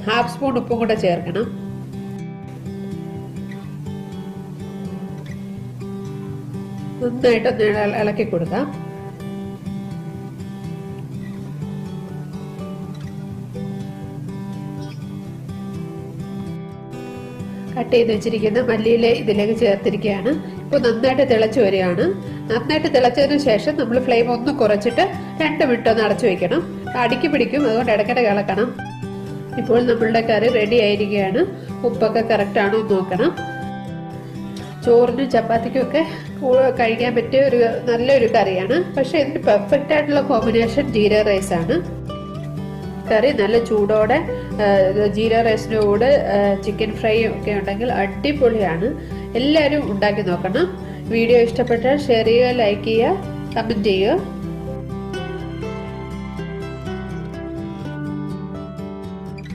1/2 spoon ഉപ്പും കൂടെ ചേർക്കണം. നന്നായിട്ടൊന്ന് ഇളക്കി കൊടുക്കാം. കട്ട് ചെയ്ത് വെച്ചിരിക്കുന്ന മല്ലിയില ഇതിലേക്ക് ചേർത്തിരിക്കുകയാണ്. ഇപ്പോൾ നന്നായിട്ട് തിളച്ചു വരികയാണ്. നന്നായിട്ട് തിളച്ചതിന് ശേഷം നമ്മൾ ഫ്ലെയിം ഒന്ന് കുറച്ചിട്ട് 2 മിനിറ്റ് ഒന്ന് അടച്ചു വെക്കണം. അടിക്ക് പിടിക്കും, അതുകൊണ്ട് ഇടയ്ക്കിടെ ഇളക്കണം. ഇപ്പോൾ നമ്മളുടെ കറി റെഡി ആയിരിക്കുകയാണ്. ഉപ്പൊക്കെ കറക്റ്റ് ആണോ എന്ന് നോക്കണം. ചോറിനും ചപ്പാത്തിക്കും ഒക്കെ കഴിക്കാൻ പറ്റിയ ഒരു നല്ലൊരു കറിയാണ്. പക്ഷെ ഇതിന് പെർഫെക്റ്റ് ആയിട്ടുള്ള കോമ്പിനേഷൻ ജീര റൈസ് ആണ്. കറി നല്ല ചൂടോടെ ജീര റൈസിൻ്റെ കൂടെ ചിക്കൻ ഫ്രൈ ഒക്കെ ഉണ്ടെങ്കിൽ അടിപൊളിയാണ്. എല്ലാവരും ഉണ്ടാക്കി നോക്കണം. വീഡിയോ ഇഷ്ടപ്പെട്ടാൽ ഷെയർ ചെയ്യുക, ലൈക്ക് ചെയ്യുക, കമൻറ്റ് ചെയ്യുക.